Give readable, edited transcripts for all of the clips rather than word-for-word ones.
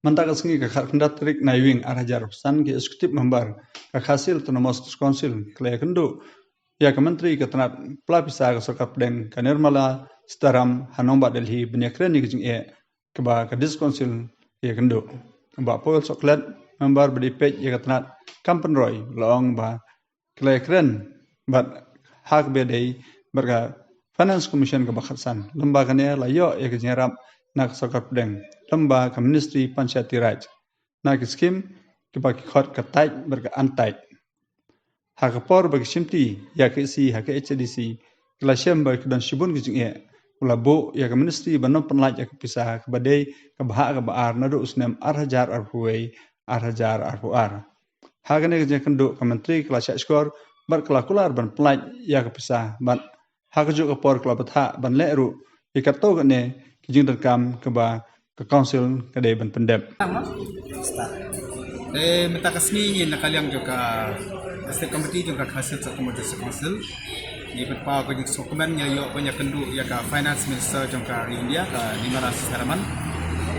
Mantak sengi ka kendat trik naiwing arajar san ki eksekutif member ka hasil tenomos konsil klay kendo ya ke menteri ke tenat pelapisa ke sokap deng ka nirmala setaram hanomba Delhi benyakren ni kejing ke ba ka diskonsil ya kendo ba pol soklet member berdipej ya ke tenat kampen roy long ba klay kren bat hak bedai berka finance commission ke bakatsan lembaga ne layo ya ke nyerap nak sokap deng lembaga ke ministry panchayati raj nak skim ke baki khot ke tai berka antai hakapor bagi simti ya ke si hak HDC kelasem bagi dan shibun kijing ulabu ya ke ministry banom penlaj ya ke pisah ke badai ke bahak ke baar nadu usnem arhajar arhuai arhajar arhuar hagane ke kendo ke menteri kelasya skor berkelakular ban penlaj ya ke pisah ban hak juk ke por kelabat hak ban leru ikato kene kijing rekam ke ba ke council ke dai ban pendep minta kasni ni nakaliang juga state committee juga hasil satu modus council ni berpa ko jik dokumen nya yo banyak kendu ya ka finance minister juga India ka Nirmala Sitharaman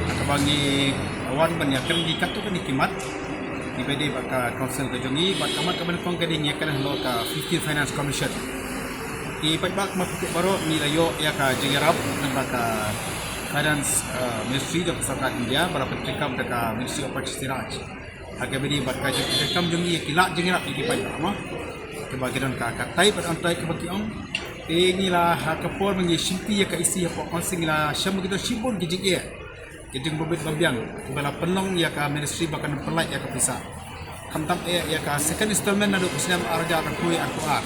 ka bangi awan banyak kendi katu kan dikimat di bede baka council ke jongi bat kamat ka ban kong ke ding ya kan lo ka 15 finance commission di pajak mapuk baro ni layo ya ka jengerap baka finance ministry juga sarkat India berapa cekam dekat ministry of purchase raj agak beri berkat cekam jongi kilak jengerap di pajak mah kebagian katai pada antai kebagian inilah hakapor mengisimpi ya ka isi ya konsing la syam kita sibun gijing ya gijing bobit babiang bala penong ya ka ministry bahkan pelai ya ka pisah kamtam ya ka second installment nadu kusnam arja rakui akuar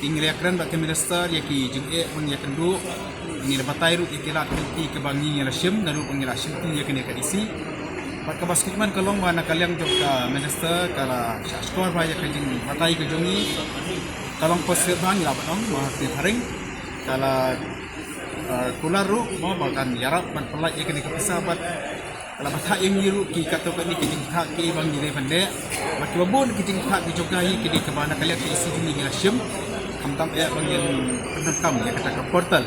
ingria kran bak minister ya ki jing ya kendu ini batai ru ikilat nanti kebangi ya syam nadu pengila simpi ya kene ka isi Pak Basketman kalong mana kalian juga minister kala skor raya kejing batai kejongi kalong posir bang la batong mah haring kala kularu mau bahkan yarap ban pelai ikan ke pesabat kala batha yang yiru ki kata ni kejing hak ki bang ni pande baki babon kejing hak di jogai ki ke mana kalian ke isi ni ngasem kamtam ya bang yang kam ya kata ke portal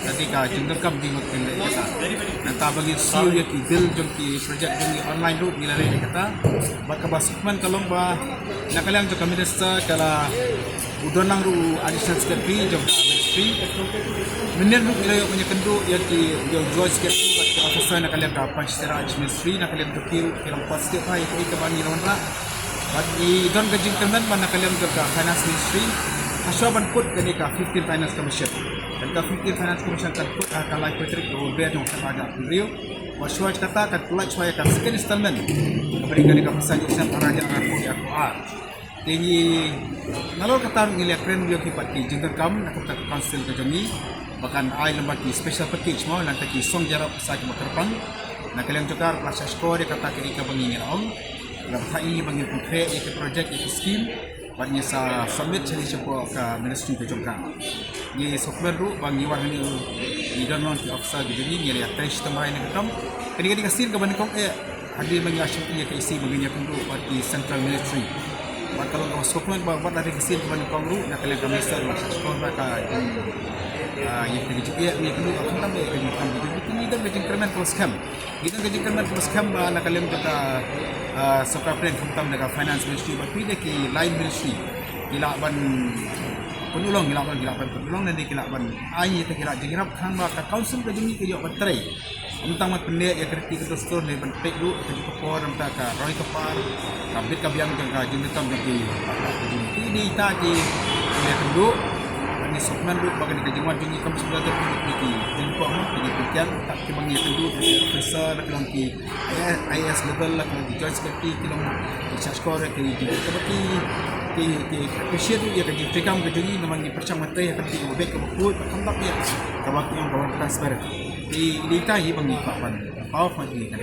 ketika jengkam di mungkin kata nanti bagi siu ya ki bil jom ki projek jom online route ni lari kata baka basukman kalong ba nakaliang jo minister kala udonang ru additional secretary jom ministry menen ru ilayo punya kendu ya ki jo George secretary baka officer nakaliang ka panchayat ministry nakaliang to kiru kilang pas setiap hari ke bani ronra bagi don gajing kemen mana kaliang jo ka finance ministry Asyaban put kini ka 15 finance commission dan ka 15 finance commission kan put kalai petrik berbeda dengan sama Rio waswaj kata kan pulai supaya kan second installment berikan di kawasan Joseph Araja Arpo di Akuar tinggi nalor kata ngiliat keren beliau kipat ki jengker kam nak kata council ke jongi bahkan ai lembat ki special package mau nanti ki song jarap sa ki makerpang nak kalian cakar kelas skor dia kata ke ika bangin om dapat hal ini bangin konkret ke project ke scheme banyak sa submit jadi sebuah ke ministry ke jongkang ni software ru bangi war ni di download di officer di ni ni attach tambah ni ketam kini kasih ke banding kong hadir banyak asyik ke isi baginya kundu parti central ministry kalau kau software buat dari kasih ke banding kong ru nak kalian kami start masa sekolah mereka yang kerja juga ni kundu aku tambah kerja kami ini dah kerja kerman plus scam kita kerja kerman plus scam nak kalian kita sokap plan kumtam dengan finance ministry tapi dia ki line ministry gilaban penolong penolong dan dia gilaban ai te gilak jengrap khang ba ka council ke jumi ke yo batrai entang mat pendek ya kritik ke store ni ban pek lu ke juko por entah ka roi kepar kabit ka biang jangka jentam di ini ta di dia kendu ni sokman lu bagan ke jengwan jumi kam sudah terpilih di jumpa mah di pikiran tak ke bangi kendu profesor nak ki IS level lah kalau di join seperti kilom charge score ke di seperti ke appreciate dia ke ditekan ke juni memang dipercam mata yang penting lebih ke buku tampak dia kalau yang bawa transfer di tahi bangi papan power point ni kan